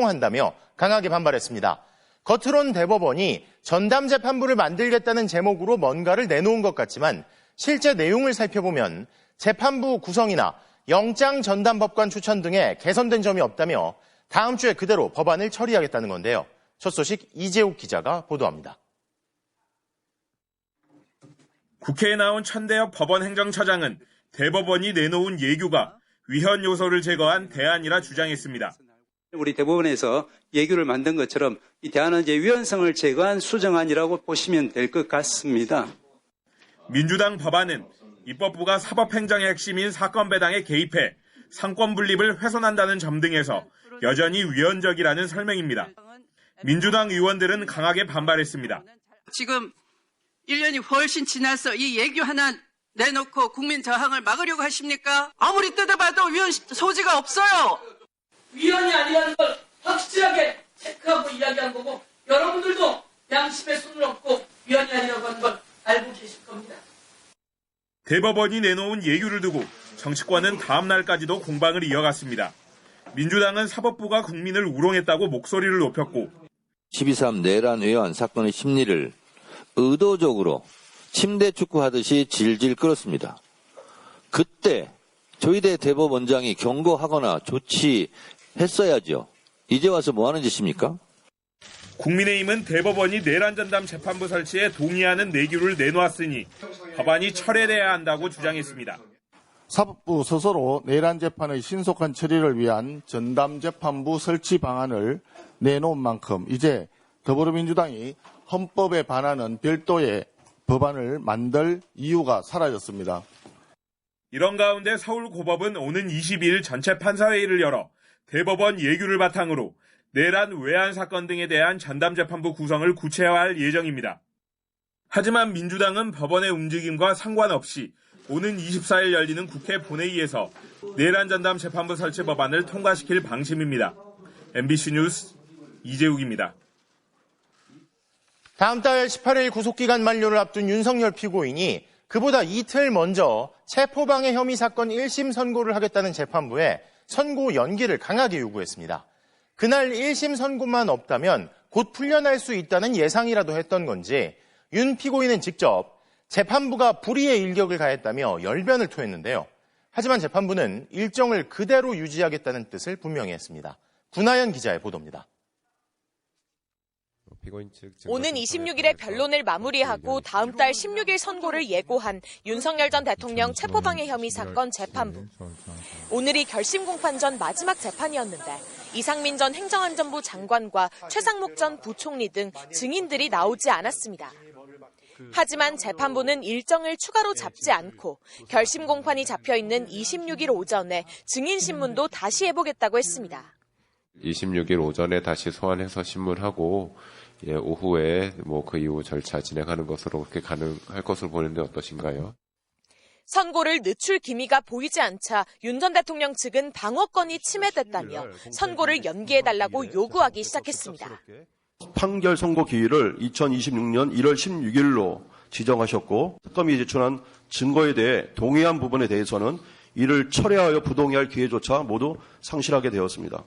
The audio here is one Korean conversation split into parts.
우롱한다며 강하게 반발했습니다. 겉으론 대법원이 전담재판부를 만들겠다는 제목으로 뭔가를 내놓은 것 같지만 실제 내용을 살펴보면 재판부 구성이나 영장 전담법관 추천 등에 개선된 점이 없다며 다음 주에 그대로 법안을 처리하겠다는 건데요. 첫 소식 이재욱 기자가 보도합니다. 국회에 나온 천대엽 법원행정처장은 대법원이 내놓은 예규가 위헌 요소를 제거한 대안이라 주장했습니다. 우리 대법원에서 예규를 만든 것처럼 이 대안은 이제 위헌성을 제거한 수정안이라고 보시면 될 것 같습니다. 민주당 법안은 입법부가 사법행정의 핵심인 사건 배당에 개입해 상권 분립을 훼손한다는 점 등에서 여전히 위헌적이라는 설명입니다. 민주당 의원들은 강하게 반발했습니다. 지금 1년이 훨씬 지나서 이 예규 하나 내놓고 국민 저항을 막으려고 하십니까? 아무리 뜯어봐도 위헌 소지가 없어요. 위헌이 아니라는 걸 확실하게 체크하고 이야기한 거고 여러분들도 양심의 손을 얹고 위헌이 아니라고 하는 걸 알고 계실 겁니다. 대법원이 내놓은 예규를 두고 정치권은 다음 날까지도 공방을 이어갔습니다. 민주당은 사법부가 국민을 우롱했다고 목소리를 높였고 12.3 내란 의원 사건의 심리를 의도적으로 침대 축구하듯이 질질 끌었습니다. 그때 조희대 대법원장이 경고하거나 조치했어야죠. 이제 와서 뭐 하는 짓입니까? 국민의힘은 대법원이 내란 전담 재판부 설치에 동의하는 내규를 내놓았으니 법안이 철회돼야 한다고 주장했습니다. 사법부 스스로 내란 재판의 신속한 처리를 위한 전담 재판부 설치 방안을 내놓은 만큼 이제 더불어민주당이 헌법에 반하는 별도의 법안을 만들 이유가 사라졌습니다. 이런 가운데 서울고법은 오는 22일 전체 판사회의를 열어 대법원 예규를 바탕으로 내란 외환 사건 등에 대한 전담재판부 구성을 구체화할 예정입니다. 하지만 민주당은 법원의 움직임과 상관없이 오는 24일 열리는 국회 본회의에서 내란 전담 재판부 설치 법안을 통과시킬 방침입니다. MBC 뉴스 이재욱입니다. 다음 달 18일 구속기간 만료를 앞둔 윤석열 피고인이 그보다 이틀 먼저 체포방해 혐의 사건 1심 선고를 하겠다는 재판부에 선고 연기를 강하게 요구했습니다. 그날 1심 선고만 없다면 곧 풀려날 수 있다는 예상이라도 했던 건지 윤 피고인은 직접 재판부가 불의의 일격을 가했다며 열변을 토했는데요. 하지만 재판부는 일정을 그대로 유지하겠다는 뜻을 분명히 했습니다. 구나연 기자의 보도입니다. 오는 26일에 변론을 마무리하고 다음 달 16일 선고를 예고한 윤석열 전 대통령 체포방해 혐의 사건 재판부. 오늘이 결심 공판 전 마지막 재판이었는데 이상민 전 행정안전부 장관과 최상목 전 부총리 등 증인들이 나오지 않았습니다. 하지만 재판부는 일정을 추가로 잡지 않고 결심 공판이 잡혀있는 26일 오전에 증인신문도 다시 해보겠다고 했습니다. 26일 오전에 다시 소환해서 신문하고 오후에 그 이후 절차 진행하는 것으로 그렇게 가능할 것으로 보는데 어떠신가요? 선고를 늦출 기미가 보이지 않자 윤 전 대통령 측은 방어권이 침해됐다며 선고를 연기해달라고 요구하기 시작했습니다. 판결 선고 기일을 2026년 1월 16일로 지정하셨고 특검이 제출한 증거에 대해 동의한 부분에 대해서는 이를 철회하여 부동의할 기회조차 모두 상실하게 되었습니다.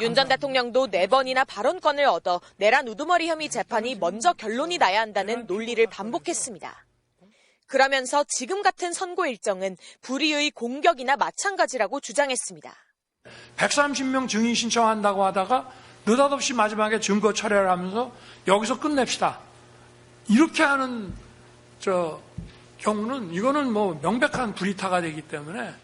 윤 전 대통령도 4번이나 발언권을 얻어 내란 우두머리 혐의 재판이 먼저 결론이 나야 한다는 논리를 반복했습니다. 그러면서 지금 같은 선고 일정은 불의의 공격이나 마찬가지라고 주장했습니다. 130명 증인 신청한다고 하다가 느닷없이 마지막에 증거 철회를 하면서 여기서 끝냅시다. 이렇게 하는 경우는 이거는 명백한 불이타가 되기 때문에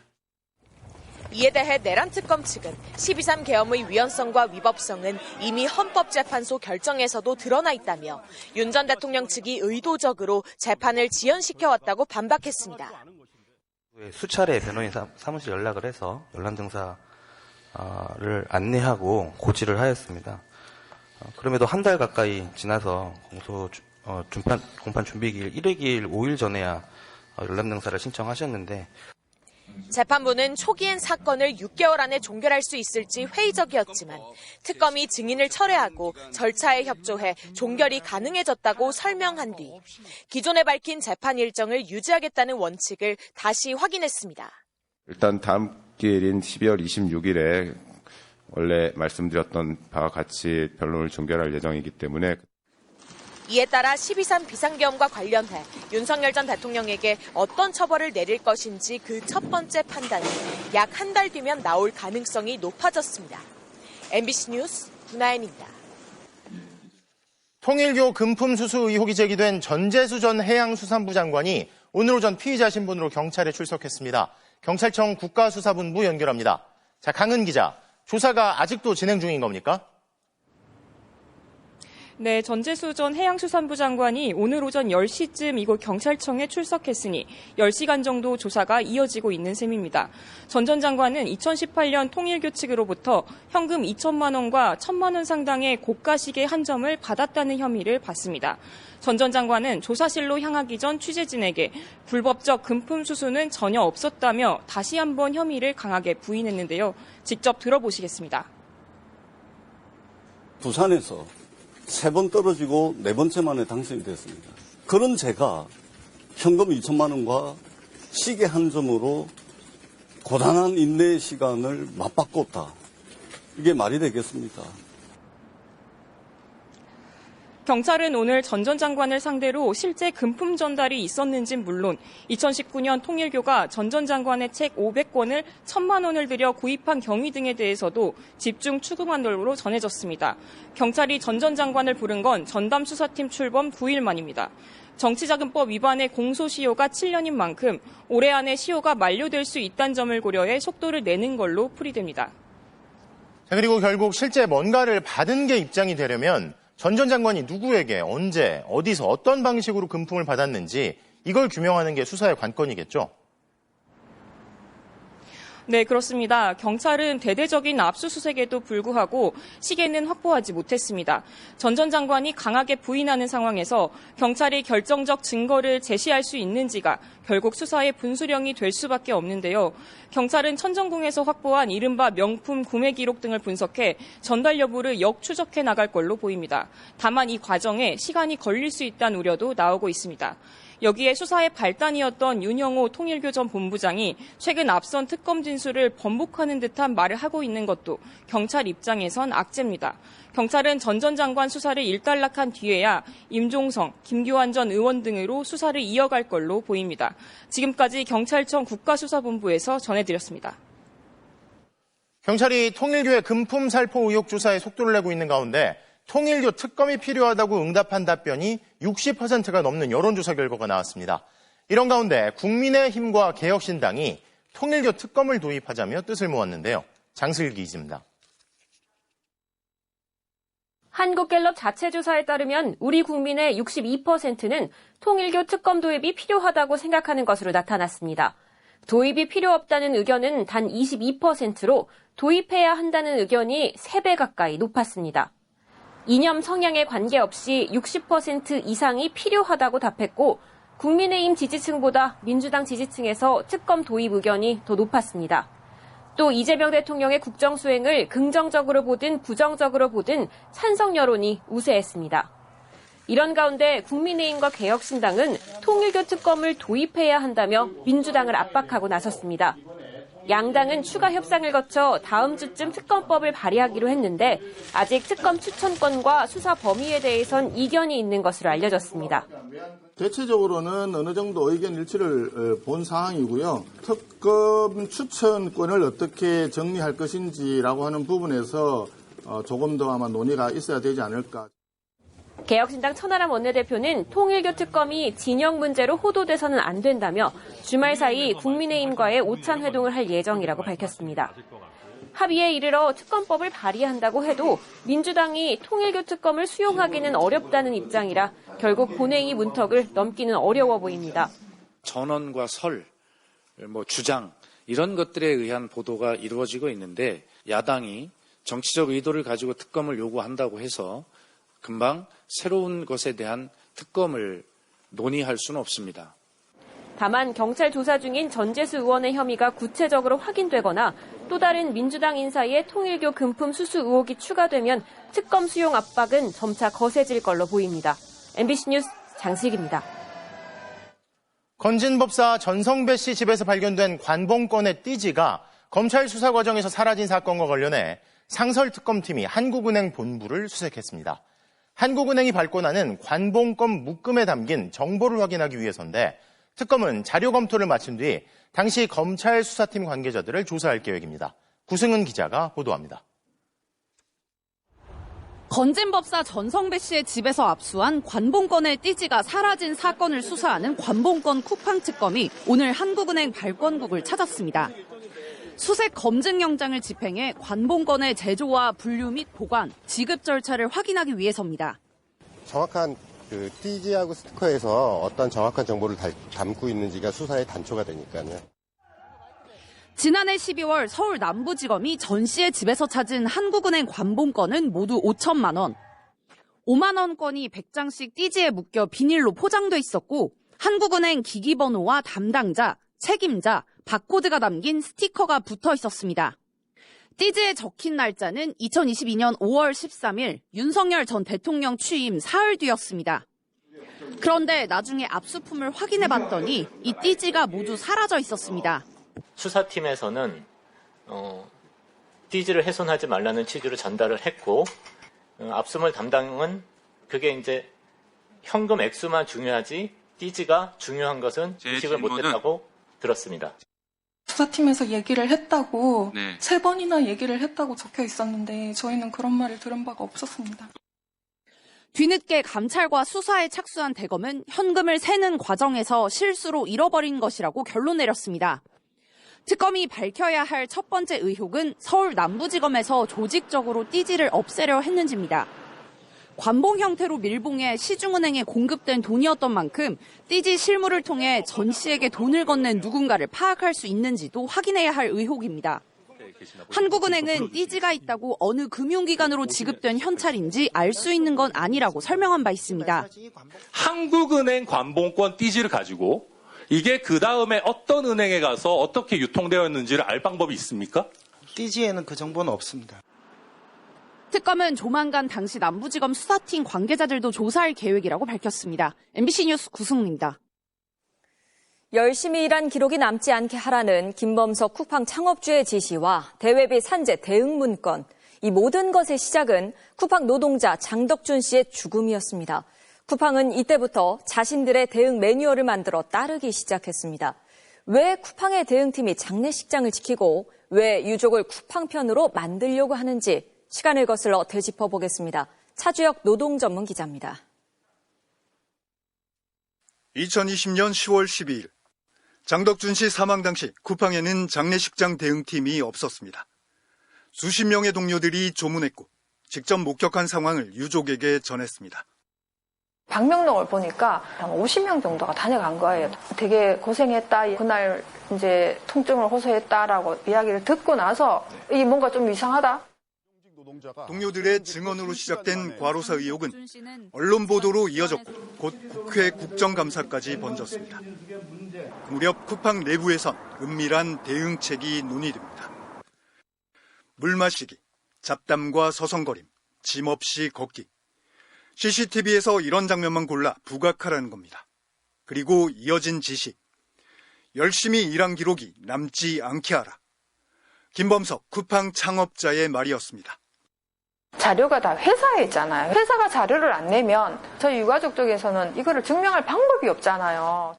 이에 대해 내란특검 측은 12.3 계엄의 위헌성과 위법성은 이미 헌법재판소 결정에서도 드러나 있다며 윤 전 대통령 측이 의도적으로 재판을 지연시켜왔다고 반박했습니다. 수차례 변호인 사무실 연락을 해서 연락 등사를 안내하고 고지를 하였습니다. 그럼에도 한 달 가까이 지나서 공판 준비기일 1회기일 5일 전에야 연락 등사를 신청하셨는데 재판부는 초기엔 사건을 6개월 안에 종결할 수 있을지 회의적이었지만 특검이 증인을 철회하고 절차에 협조해 종결이 가능해졌다고 설명한 뒤 기존에 밝힌 재판 일정을 유지하겠다는 원칙을 다시 확인했습니다. 일단 다음 기일인 12월 26일에 원래 말씀드렸던 바와 같이 변론을 종결할 예정이기 때문에 이에 따라 12.3 비상계엄과 관련해 윤석열 전 대통령에게 어떤 처벌을 내릴 것인지 그 첫 번째 판단이 약 한 달 뒤면 나올 가능성이 높아졌습니다. MBC 뉴스 문하연입니다. 통일교 금품 수수 의혹이 제기된 전재수 전 해양수산부 장관이 오늘 오전 피의자 신분으로 경찰에 출석했습니다. 경찰청 국가수사본부 연결합니다. 자, 강은 기자, 조사가 아직도 진행 중인 겁니까? 네, 전재수 전 해양수산부 장관이 오늘 오전 10시쯤 이곳 경찰청에 출석했으니 10시간 정도 조사가 이어지고 있는 셈입니다. 전 장관은 2018년 통일교 측으로부터 현금 2천만 원과 1,000만 원 상당의 고가시계 한 점을 받았다는 혐의를 받습니다. 전 장관은 조사실로 향하기 전 취재진에게 불법적 금품 수수는 전혀 없었다며 다시 한번 혐의를 강하게 부인했는데요. 직접 들어보시겠습니다. 부산에서 3번 떨어지고 4번째 만에 당선이 됐습니다. 그런 제가 현금 2천만 원과 시계 한 점으로 고단한 인내 시간을 맞바꿨다. 이게 말이 되겠습니까? 경찰은 오늘 전 장관을 상대로 실제 금품 전달이 있었는지는 물론 2019년 통일교가 전 장관의 책 500권을 1,000만 원을 들여 구입한 경위 등에 대해서도 집중 추궁한 걸로 전해졌습니다. 경찰이 전 장관을 부른 건 전담 수사팀 출범 9일 만입니다. 정치자금법 위반의 공소시효가 7년인 만큼 올해 안에 시효가 만료될 수 있다는 점을 고려해 속도를 내는 걸로 풀이됩니다. 자, 그리고 결국 실제 뭔가를 받은 게 입장이 되려면 전 장관이 누구에게 언제 어디서 어떤 방식으로 금품을 받았는지 이걸 규명하는 게 수사의 관건이겠죠. 네, 그렇습니다. 경찰은 대대적인 압수수색에도 불구하고 시계는 확보하지 못했습니다. 전 장관이 강하게 부인하는 상황에서 경찰이 결정적 증거를 제시할 수 있는지가 결국 수사의 분수령이 될 수밖에 없는데요. 경찰은 천정궁에서 확보한 이른바 명품 구매 기록 등을 분석해 전달 여부를 역추적해 나갈 걸로 보입니다. 다만 이 과정에 시간이 걸릴 수 있다는 우려도 나오고 있습니다. 여기에 수사의 발단이었던 윤영호 통일교 전 본부장이 최근 앞선 특검 진술을 번복하는 듯한 말을 하고 있는 것도 경찰 입장에선 악재입니다. 경찰은 전 장관 수사를 일단락한 뒤에야 임종성, 김교환 전 의원 등으로 수사를 이어갈 걸로 보입니다. 지금까지 경찰청 국가수사본부에서 전해드렸습니다. 경찰이 통일교의 금품 살포 의혹 조사에 속도를 내고 있는 가운데 통일교 특검이 필요하다고 응답한 답변이 60%가 넘는 여론조사 결과가 나왔습니다. 이런 가운데 국민의힘과 개혁신당이 통일교 특검을 도입하자며 뜻을 모았는데요. 장슬기 기자입니다. 한국갤럽 자체 조사에 따르면 우리 국민의 62%는 통일교 특검 도입이 필요하다고 생각하는 것으로 나타났습니다. 도입이 필요 없다는 의견은 단 22%로 도입해야 한다는 의견이 3배 가까이 높았습니다. 이념 성향에 관계없이 60% 이상이 필요하다고 답했고 국민의힘 지지층보다 민주당 지지층에서 특검 도입 의견이 더 높았습니다. 또 이재명 대통령의 국정수행을 긍정적으로 보든 부정적으로 보든 찬성 여론이 우세했습니다. 이런 가운데 국민의힘과 개혁신당은 통일교 특검을 도입해야 한다며 민주당을 압박하고 나섰습니다. 양당은 추가 협상을 거쳐 다음 주쯤 특검법을 발의하기로 했는데 아직 특검 추천권과 수사 범위에 대해선 이견이 있는 것으로 알려졌습니다. 대체적으로는 어느 정도 의견 일치를 본 상황이고요. 특검 추천권을 어떻게 정리할 것인지라고 하는 부분에서 조금 더 아마 논의가 있어야 되지 않을까. 개혁신당 천하람 원내대표는 통일교 특검이 진영 문제로 호도돼서는 안 된다며 주말 사이 국민의힘과의 오찬 회동을 할 예정이라고 밝혔습니다. 합의에 이르러 특검법을 발의한다고 해도 민주당이 통일교 특검을 수용하기는 어렵다는 입장이라 결국 본회의 문턱을 넘기는 어려워 보입니다. 전언과 설, 주장 이런 것들에 의한 보도가 이루어지고 있는데 야당이 정치적 의도를 가지고 특검을 요구한다고 해서 금방 새로운 것에 대한 특검을 논의할 수는 없습니다. 다만 경찰 조사 중인 전재수 의원의 혐의가 구체적으로 확인되거나 또 다른 민주당 인사의 통일교 금품 수수 의혹이 추가되면 특검 수용 압박은 점차 거세질 걸로 보입니다. MBC 뉴스 장슬기입니다. 건진법사 전성배 씨 집에서 발견된 관봉권의 띠지가 검찰 수사 과정에서 사라진 사건과 관련해 상설특검팀이 한국은행 본부를 수색했습니다. 한국은행이 발권하는 관봉권 묶음에 담긴 정보를 확인하기 위해서인데 특검은 자료 검토를 마친 뒤 당시 검찰 수사팀 관계자들을 조사할 계획입니다. 구승은 기자가 보도합니다. 건진 법사 전성배 씨의 집에서 압수한 관봉권의 띠지가 사라진 사건을 수사하는 관봉권 쿠팡 특검이 오늘 한국은행 발권국을 찾았습니다. 수색 검증영장을 집행해 관봉권의 제조와 분류 및 보관, 지급 절차를 확인하기 위해서입니다. 정확한 띠지하고 스티커에서 어떤 정확한 정보를 담고 있는지가 수사의 단초가 되니까요. 지난해 12월 서울 남부지검이 전 씨의 집에서 찾은 한국은행 관봉권은 모두 5천만 원. 5만 원권이 100장씩 띠지에 묶여 비닐로 포장돼 있었고 한국은행 기기번호와 담당자, 책임자, 바코드가 담긴 스티커가 붙어 있었습니다. 띠지에 적힌 날짜는 2022년 5월 13일 윤석열 전 대통령 취임 사흘 뒤였습니다. 그런데 나중에 압수품을 확인해봤더니 이 띠지가 모두 사라져 있었습니다. 수사팀에서는 띠지를 훼손하지 말라는 취지로 전달을 했고 압수물 담당은 그게 이제 현금 액수만 중요하지 띠지가 중요한 것은 인식을 못했다고 들었습니다. 수사팀에서 얘기를 했다고 3번이나 얘기를 했다고 적혀 있었는데 저희는 그런 말을 들은 바가 없었습니다. 뒤늦게 감찰과 수사에 착수한 대검은 현금을 세는 과정에서 실수로 잃어버린 것이라고 결론 내렸습니다. 특검이 밝혀야 할 첫 번째 의혹은 서울 남부지검에서 조직적으로 띠지를 없애려 했는지입니다. 관봉 형태로 밀봉해 시중은행에 공급된 돈이었던 만큼 띠지 실물을 통해 전 씨에게 돈을 건넨 누군가를 파악할 수 있는지도 확인해야 할 의혹입니다. 한국은행은 띠지가 있다고 어느 금융기관으로 지급된 현찰인지 알 수 있는 건 아니라고 설명한 바 있습니다. 한국은행 관봉권 띠지를 가지고 이게 그 다음에 어떤 은행에 가서 어떻게 유통되었는지를 알 방법이 있습니까? 띠지에는 그 정보는 없습니다. 특검은 조만간 당시 남부지검 수사팀 관계자들도 조사할 계획이라고 밝혔습니다. MBC 뉴스 구승우입니다. 열심히 일한 기록이 남지 않게 하라는 김범석 쿠팡 창업주의 지시와 대외비 산재 대응 문건. 이 모든 것의 시작은 쿠팡 노동자 장덕준 씨의 죽음이었습니다. 쿠팡은 이때부터 자신들의 대응 매뉴얼을 만들어 따르기 시작했습니다. 왜 쿠팡의 대응팀이 장례식장을 지키고 왜 유족을 쿠팡 편으로 만들려고 하는지 시간을 거슬러 되짚어보겠습니다. 차주혁 노동 전문 기자입니다. 2020년 10월 12일 장덕준 씨 사망 당시 쿠팡에는 장례식장 대응팀이 없었습니다. 수십 명의 동료들이 조문했고 직접 목격한 상황을 유족에게 전했습니다. 방명록을 보니까 한 50명 정도가 다녀간 거예요. 되게 고생했다. 그날 이제 통증을 호소했다라고 이야기를 듣고 나서 이게 뭔가 좀 이상하다. 동료들의 증언으로 시작된 과로사 의혹은 언론 보도로 이어졌고 곧 국회 국정감사까지 번졌습니다. 그 무렵 쿠팡 내부에선 은밀한 대응책이 논의됩니다. 물 마시기, 잡담과 서성거림, 짐 없이 걷기. CCTV에서 이런 장면만 골라 부각하라는 겁니다. 그리고 이어진 지시. 열심히 일한 기록이 남지 않게 하라. 김범석 쿠팡 창업자의 말이었습니다. 자료가 다 회사에 있잖아요. 회사가 자료를 안 내면 저희 유가족 쪽에서는 이거를 증명할 방법이 없잖아요.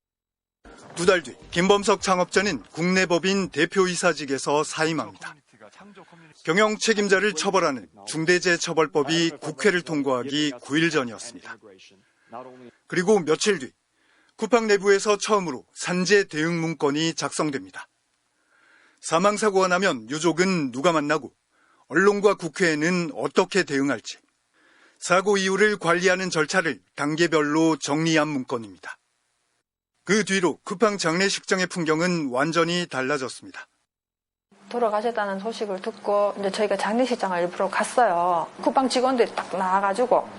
2달 뒤 김범석 창업자는 국내 법인 대표이사직에서 사임합니다. 경영 책임자를 처벌하는 중대재해처벌법이 국회를 통과하기 9일 전이었습니다. 그리고 며칠 뒤 쿠팡 내부에서 처음으로 산재 대응 문건이 작성됩니다. 사망사고가 나면 유족은 누가 만나고 언론과 국회에는 어떻게 대응할지 사고 이후를 관리하는 절차를 단계별로 정리한 문건입니다. 그 뒤로 쿠팡 장례식장의 풍경은 완전히 달라졌습니다. 돌아가셨다는 소식을 듣고 이제 저희가 장례식장을 일부러 갔어요. 쿠팡 직원들이 딱 나와가지고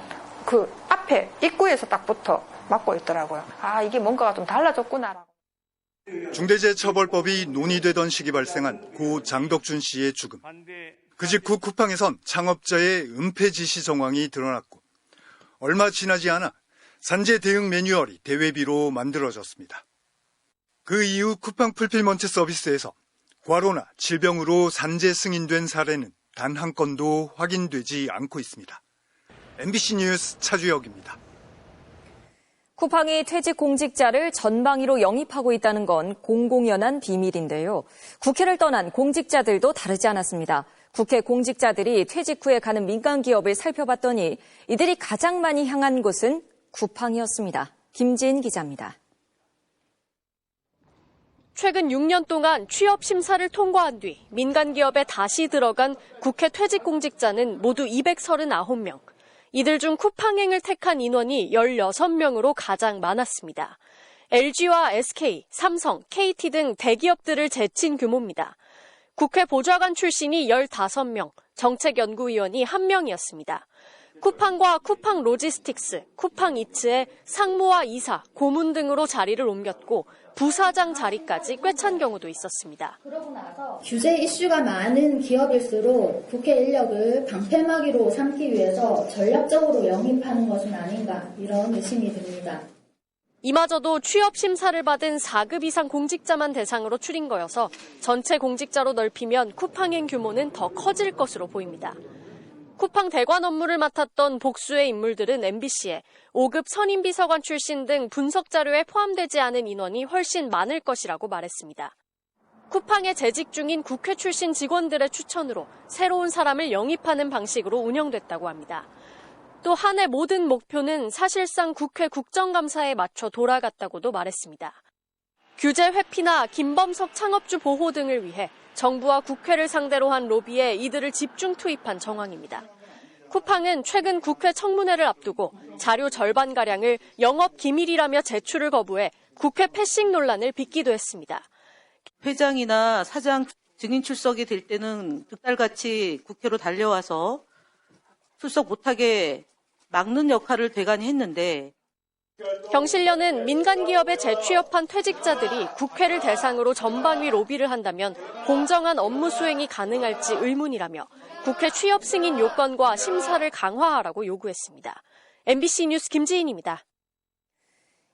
그 앞에 입구에서 딱 붙어 막고 있더라고요. 아, 이게 뭔가가 좀 달라졌구나라고. 중대재해처벌법이 논의되던 시기 발생한 고 장덕준 씨의 죽음. 그 직후 쿠팡에선 창업자의 은폐 지시 정황이 드러났고 얼마 지나지 않아 산재 대응 매뉴얼이 대외비로 만들어졌습니다. 그 이후 쿠팡 풀필먼트 서비스에서 과로나 질병으로 산재 승인된 사례는 단 한 건도 확인되지 않고 있습니다. MBC 뉴스 차주혁입니다. 쿠팡이 퇴직 공직자를 전방위로 영입하고 있다는 건 공공연한 비밀인데요. 국회를 떠난 공직자들도 다르지 않았습니다. 국회 공직자들이 퇴직 후에 가는 민간 기업을 살펴봤더니 이들이 가장 많이 향한 곳은 쿠팡이었습니다. 김지인 기자입니다. 최근 6년 동안 취업 심사를 통과한 뒤 민간 기업에 다시 들어간 국회 퇴직 공직자는 모두 239명. 이들 중 쿠팡행을 택한 인원이 16명으로 가장 많았습니다. LG와 SK, 삼성, KT 등 대기업들을 제친 규모입니다. 국회 보좌관 출신이 15명, 정책연구위원이 1명이었습니다. 쿠팡과 쿠팡 로지스틱스, 쿠팡 이츠의 상무와 이사, 고문 등으로 자리를 옮겼고 부사장 자리까지 꿰찬 경우도 있었습니다. 규제 이슈가 많은 기업일수록 국회 인력을 방패막이로 삼기 위해서 전략적으로 영입하는 것은 아닌가 이런 의심이 듭니다. 이마저도 취업 심사를 받은 4급 이상 공직자만 대상으로 추린 거여서 전체 공직자로 넓히면 쿠팡행 규모는 더 커질 것으로 보입니다. 쿠팡 대관 업무를 맡았던 복수의 인물들은 MBC에 5급 선임비서관 출신 등 분석 자료에 포함되지 않은 인원이 훨씬 많을 것이라고 말했습니다. 쿠팡에 재직 중인 국회 출신 직원들의 추천으로 새로운 사람을 영입하는 방식으로 운영됐다고 합니다. 또 한 해 모든 목표는 사실상 국회 국정감사에 맞춰 돌아갔다고도 말했습니다. 규제 회피나 김범석 창업주 보호 등을 위해 정부와 국회를 상대로 한 로비에 이들을 집중 투입한 정황입니다. 쿠팡은 최근 국회 청문회를 앞두고 자료 절반가량을 영업 기밀이라며 제출을 거부해 국회 패싱 논란을 빚기도 했습니다. 회장이나 사장 증인 출석이 될 때는 득달같이 국회로 달려와서 출석 못하게 막는 역할을 대간히 했는데 경실련은 민간 기업에 재취업한 퇴직자들이 국회를 대상으로 전방위 로비를 한다면 공정한 업무 수행이 가능할지 의문이라며 국회 취업 승인 요건과 심사를 강화하라고 요구했습니다. MBC 뉴스 김지인입니다.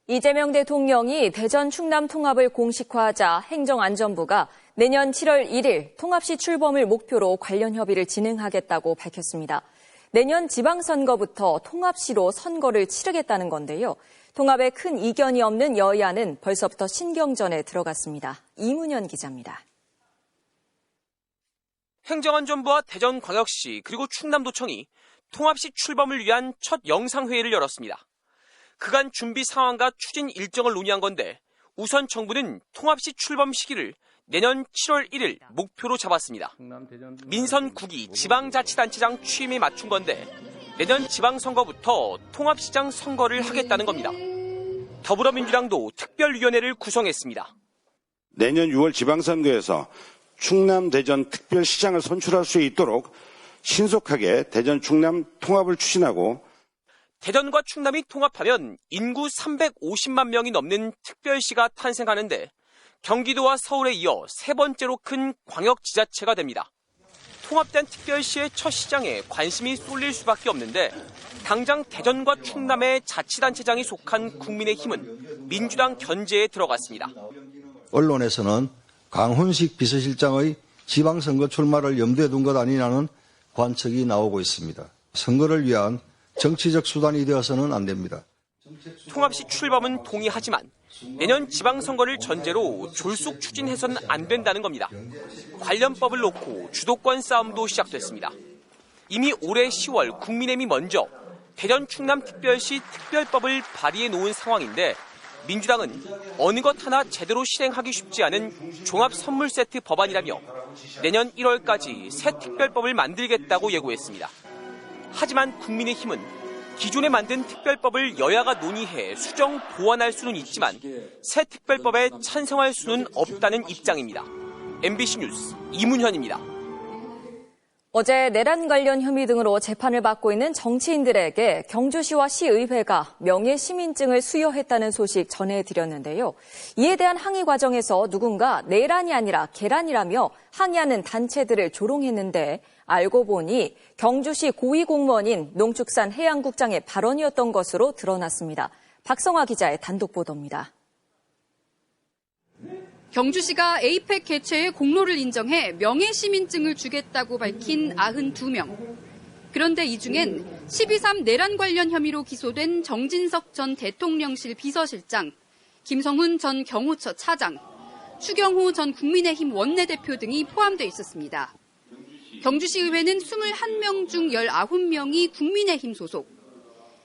이재명 대통령이 대전 충남 통합을 공식화하자 행정안전부가 내년 7월 1일 통합시 출범을 목표로 관련 협의를 진행하겠다고 밝혔습니다. 내년 지방선거부터 통합시로 선거를 치르겠다는 건데요. 통합에 큰 이견이 없는 여야는 벌써부터 신경전에 들어갔습니다. 이문현 기자입니다. 행정안전부와 대전광역시 그리고 충남도청이 통합시 출범을 위한 첫 영상회의를 열었습니다. 그간 준비 상황과 추진 일정을 논의한 건데 우선 정부는 통합시 출범 시기를 내년 7월 1일 목표로 잡았습니다. 민선 9기 지방자치단체장 취임에 맞춘 건데 내년 지방선거부터 통합시장 선거를 하겠다는 겁니다. 더불어민주당도 특별위원회를 구성했습니다. 내년 6월 지방선거에서 충남, 대전 특별시장을 선출할 수 있도록 신속하게 대전, 충남 통합을 추진하고 대전과 충남이 통합하면 인구 350만 명이 넘는 특별시가 탄생하는데 경기도와 서울에 이어 세 번째로 큰 광역지자체가 됩니다. 통합된 특별시의 첫 시장에 관심이 쏠릴 수밖에 없는데 당장 대전과 충남의 자치단체장이 속한 국민의힘은 민주당 견제에 들어갔습니다. 언론에서는 강훈식 비서실장의 지방선거 출마를 염두에 둔 것 아니냐는 관측이 나오고 있습니다. 선거를 위한 정치적 수단이 되어서는 안 됩니다. 통합시 출범은 동의하지만 내년 지방선거를 전제로 졸속 추진해서는 안 된다는 겁니다. 관련법을 놓고 주도권 싸움도 시작됐습니다. 이미 올해 10월 국민의힘이 먼저 대전 충남특별시 특별법을 발의해 놓은 상황인데 민주당은 어느 것 하나 제대로 실행하기 쉽지 않은 종합선물세트 법안이라며 내년 1월까지 새 특별법을 만들겠다고 예고했습니다. 하지만 국민의힘은 기존에 만든 특별법을 여야가 논의해 수정 보완할 수는 있지만 새 특별법에 찬성할 수는 없다는 입장입니다. MBC 뉴스 이문현입니다. 어제 내란 관련 혐의 등으로 재판을 받고 있는 정치인들에게 경주시와 시의회가 명예시민증을 수여했다는 소식 전해드렸는데요. 이에 대한 항의 과정에서 누군가 내란이 아니라 계란이라며 항의하는 단체들을 조롱했는데 알고 보니 경주시 고위공무원인 농축산해양국장의 발언이었던 것으로 드러났습니다. 박성화 기자의 단독 보도입니다. 경주시가 에이펙 개최의 공로를 인정해 명예시민증을 주겠다고 밝힌 92명. 그런데 이 중엔 12.3 내란 관련 혐의로 기소된 정진석 전 대통령실 비서실장, 김성훈 전 경호처 차장, 추경호 전 국민의힘 원내대표 등이 포함돼 있었습니다. 경주시의회는 21명 중 19명이 국민의힘 소속,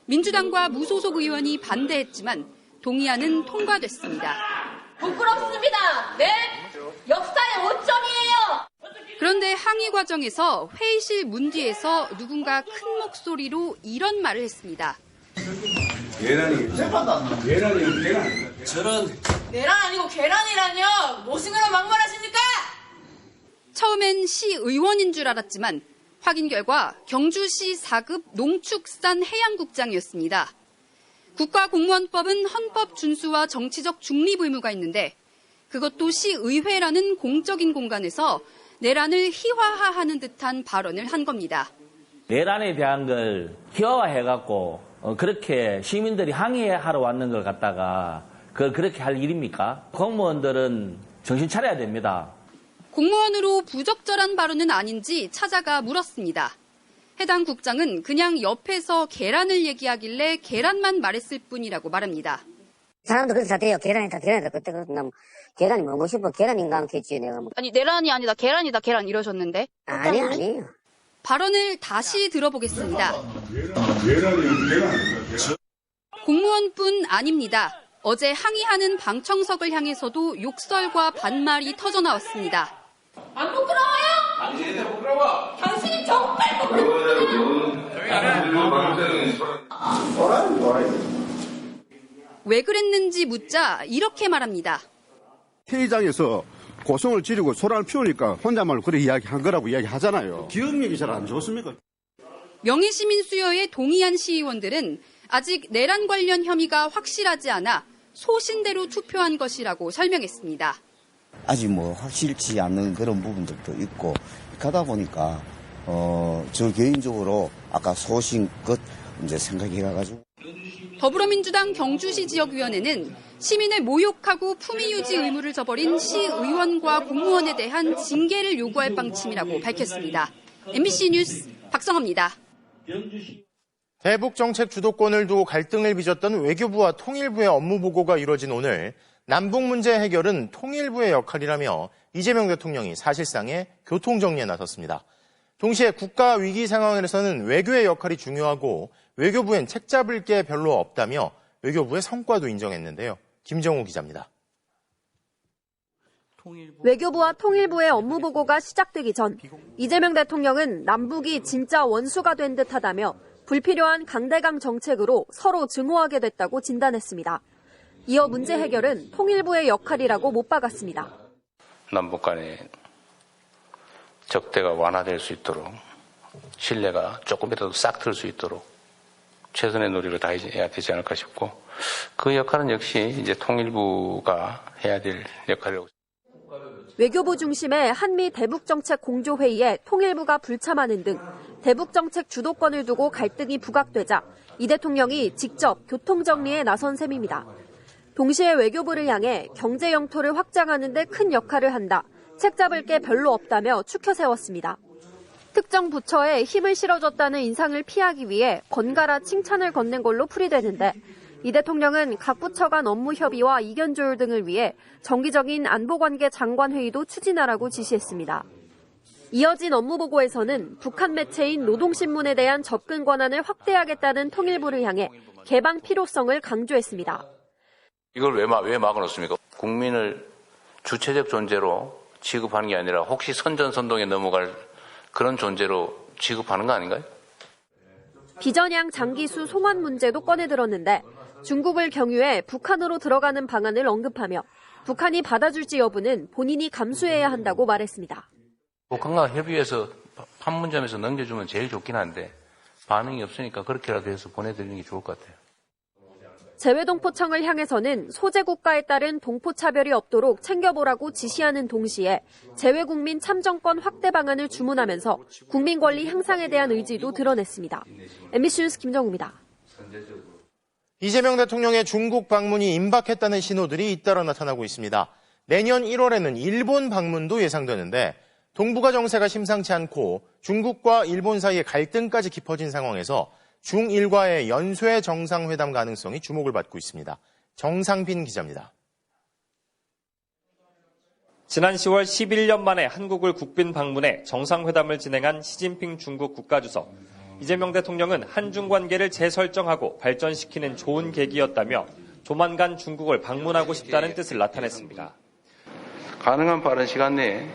민주당과 무소속 의원이 반대했지만 동의안은 통과됐습니다. 부끄럽습니다. 네? 역사의 오점이에요. 그런데 항의 과정에서 회의실 문 뒤에서 누군가 큰 목소리로 이런 말을 했습니다. 계란이 저런 내란 아니고 계란이라뇨. 무엇인가로 막말하십니까? 처음엔 시의원인 줄 알았지만 확인 결과 경주시 4급 농축산해양국장이었습니다. 국가공무원법은 헌법 준수와 정치적 중립 의무가 있는데 그것도 시의회라는 공적인 공간에서 내란을 희화화하는 듯한 발언을 한 겁니다. 내란에 대한 걸 희화화해갖고 그렇게 시민들이 항의하러 왔는 걸 갖다가 그걸 그렇게 할 일입니까? 공무원들은 정신 차려야 됩니다. 공무원으로 부적절한 발언은 아닌지 찾아가 물었습니다. 해당 국장은 그냥 옆에서 계란을 얘기하길래 계란만 말했을 뿐이라고 말합니다. 사람도 그래서 다돼요. 계란이다. 그때 그럼 계란이 먹고 싶어. 계란인가 않겠지 내가. 아니 내란이 아니다. 계란이다. 계란 이러셨는데. 아니에요. 발언을 다시 들어보겠습니다. 공무원뿐 아닙니다. 어제 항의하는 방청석을 향해서도 욕설과 반말이 터져나왔습니다. 안 부끄러워요? 당신이 부끄러워. 당신이 정말 부끄러워. 왜 그랬는지 묻자 이렇게 말합니다. 회의장에서 고성을 지르고 소란을 피우니까 혼잣말로 그렇게 이야기한 거라고 이야기하잖아요. 기억력이 잘 안 좋습니까? 명예시민 수여에 동의한 시의원들은 아직 내란 관련 혐의가 확실하지 않아 소신대로 투표한 것이라고 설명했습니다. 아직 확실치 않은 그런 부분들도 있고 가다 보니까 저 개인적으로 아까 소신껏 이제 생각해가지고. 더불어민주당 경주시 지역위원회는 시민을 모욕하고 품위 유지 의무를 저버린 시의원과 공무원에 대한 징계를 요구할 방침이라고 밝혔습니다. MBC 뉴스 박성화입니다. 대북 정책 주도권을 두고 갈등을 빚었던 외교부와 통일부의 업무 보고가 이뤄진 오늘 남북 문제 해결은 통일부의 역할이라며 이재명 대통령이 사실상의 교통정리에 나섰습니다. 동시에 국가 위기 상황에서는 외교의 역할이 중요하고 외교부엔 책 잡을 게 별로 없다며 외교부의 성과도 인정했는데요. 김정우 기자입니다. 외교부와 통일부의 업무 보고가 시작되기 전 이재명 대통령은 남북이 진짜 원수가 된 듯하다며 불필요한 강대강 정책으로 서로 증오하게 됐다고 진단했습니다. 이어 문제 해결은 통일부의 역할이라고 못 박았습니다. 남북 간의 적대가 완화될 수 있도록 신뢰가 조금이라도 싹 틀 수 있도록 최선의 노력을 다해야 되지 않을까 싶고 그 역할은 역시 이제 통일부가 해야 될 역할이라고. 외교부 중심의 한미 대북정책 공조회의에 통일부가 불참하는 등 대북정책 주도권을 두고 갈등이 부각되자 이 대통령이 직접 교통정리에 나선 셈입니다. 동시에 외교부를 향해 경제 영토를 확장하는 데 큰 역할을 한다. 책 잡을 게 별로 없다며 추켜 세웠습니다. 특정 부처에 힘을 실어줬다는 인상을 피하기 위해 번갈아 칭찬을 건넨 걸로 풀이되는데 이 대통령은 각 부처 간 업무 협의와 이견 조율 등을 위해 정기적인 안보관계 장관회의도 추진하라고 지시했습니다. 이어진 업무 보고에서는 북한 매체인 노동신문에 대한 접근 권한을 확대하겠다는 통일부를 향해 개방 필요성을 강조했습니다. 이걸 왜 막아놓습니까? 국민을 주체적 존재로 취급하는 게 아니라 혹시 선전선동에 넘어갈 그런 존재로 취급하는 거 아닌가요? 비전향 장기수 송환 문제도 꺼내들었는데 중국을 경유해 북한으로 들어가는 방안을 언급하며 북한이 받아줄지 여부는 본인이 감수해야 한다고 말했습니다. 북한과 협의해서 판문점에서 넘겨주면 제일 좋긴 한데 반응이 없으니까 그렇게라도 해서 보내드리는 게 좋을 것 같아요. 재외동포청을 향해서는 소재 국가에 따른 동포차별이 없도록 챙겨보라고 지시하는 동시에 재외국민 참정권 확대 방안을 주문하면서 국민 권리 향상에 대한 의지도 드러냈습니다. MBC 뉴스 김정우입니다. 이재명 대통령의 중국 방문이 임박했다는 신호들이 잇따라 나타나고 있습니다. 내년 1월에는 일본 방문도 예상되는데 동북아 정세가 심상치 않고 중국과 일본 사이의 갈등까지 깊어진 상황에서 중일과의 연쇄 정상회담 가능성이 주목을 받고 있습니다. 정상빈 기자입니다. 지난 10월 11년 만에 한국을 국빈 방문해 정상회담을 진행한 시진핑 중국 국가주석. 이재명 대통령은 한중 관계를 재설정하고 발전시키는 좋은 계기였다며 조만간 중국을 방문하고 싶다는 뜻을 나타냈습니다. 가능한 빠른 시간 내에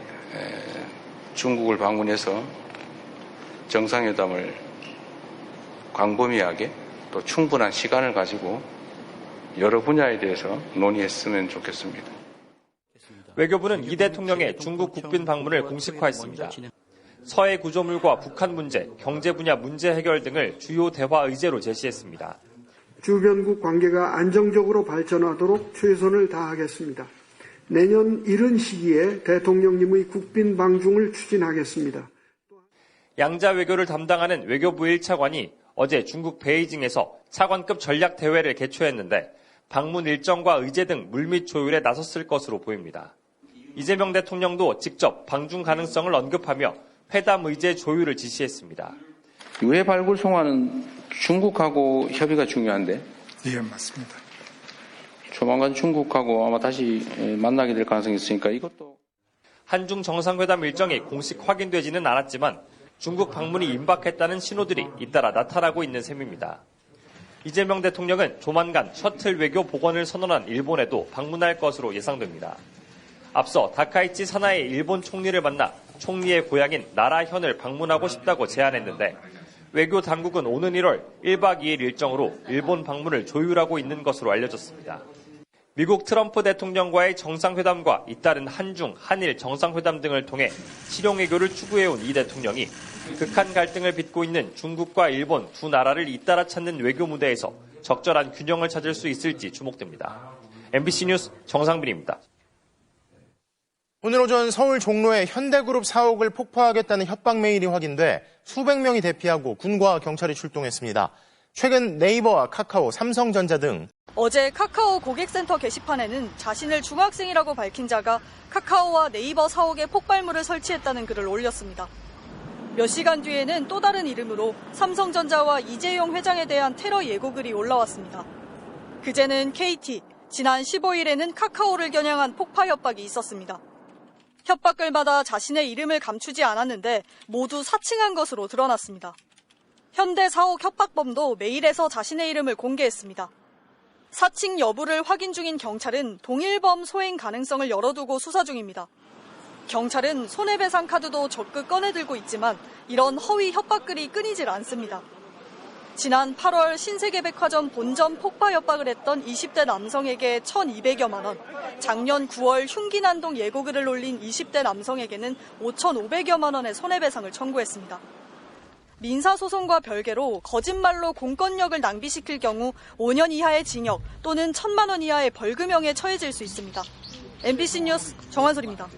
중국을 방문해서 정상회담을 광범위하게 또 충분한 시간을 가지고 여러 분야에 대해서 논의했으면 좋겠습니다. 외교부는 이 대통령의 중국 국빈 방문을 공식화했습니다. 서해 구조물과 북한 문제, 경제 분야 문제 해결 등을 주요 대화 의제로 제시했습니다. 주변국 관계가 안정적으로 발전하도록 최선을 다하겠습니다. 내년 이른 시기에 대통령님의 국빈 방중을 추진하겠습니다. 양자 외교를 담당하는 외교부 1차관이 어제 중국 베이징에서 차관급 전략 대회를 개최했는데 방문 일정과 의제 등 물밑 조율에 나섰을 것으로 보입니다. 이재명 대통령도 직접 방중 가능성을 언급하며 회담 의제 조율을 지시했습니다. 유해 발굴 송화는 중국하고 협의가 중요한데? 예, 맞습니다. 조만간 중국하고 아마 다시 만나게 될 가능성이 있으니까 이것도. 한중 정상회담 일정이 공식 확인되지는 않았지만 중국 방문이 임박했다는 신호들이 잇따라 나타나고 있는 셈입니다. 이재명 대통령은 조만간 셔틀 외교 복원을 선언한 일본에도 방문할 것으로 예상됩니다. 앞서 다카이치 사나이 일본 총리를 만나 총리의 고향인 나라현을 방문하고 싶다고 제안했는데 외교 당국은 오는 1월 1박 2일 일정으로 일본 방문을 조율하고 있는 것으로 알려졌습니다. 미국 트럼프 대통령과의 정상회담과 잇따른 한중, 한일 정상회담 등을 통해 실용외교를 추구해온 이 대통령이 극한 갈등을 빚고 있는 중국과 일본 두 나라를 잇따라 찾는 외교 무대에서 적절한 균형을 찾을 수 있을지 주목됩니다. MBC 뉴스 정상빈입니다. 오늘 오전 서울 종로에 현대그룹 사옥을 폭파하겠다는 협박 메일이 확인돼 수백 명이 대피하고 군과 경찰이 출동했습니다. 최근 네이버와 카카오, 삼성전자 등 어제 카카오 고객센터 게시판에는 자신을 중학생이라고 밝힌 자가 카카오와 네이버 사옥에 폭발물을 설치했다는 글을 올렸습니다. 몇 시간 뒤에는 또 다른 이름으로 삼성전자와 이재용 회장에 대한 테러 예고글이 올라왔습니다. 그제는 KT, 지난 15일에는 카카오를 겨냥한 폭파 협박이 있었습니다. 협박글마다 자신의 이름을 감추지 않았는데 모두 사칭한 것으로 드러났습니다. 현대 사옥 협박범도 메일에서 자신의 이름을 공개했습니다. 사칭 여부를 확인 중인 경찰은 동일범 소행 가능성을 열어두고 수사 중입니다. 경찰은 손해배상 카드도 적극 꺼내들고 있지만 이런 허위 협박글이 끊이질 않습니다. 지난 8월 신세계백화점 본점 폭파 협박을 했던 20대 남성에게 1,200여만 원, 작년 9월 흉기난동 예고글을 올린 20대 남성에게는 5,500여만 원의 손해배상을 청구했습니다. 민사소송과 별개로 거짓말로 공권력을 낭비시킬 경우 5년 이하의 징역 또는 1,000만 원 이하의 벌금형에 처해질 수 있습니다. MBC 뉴스 정한솔입니다.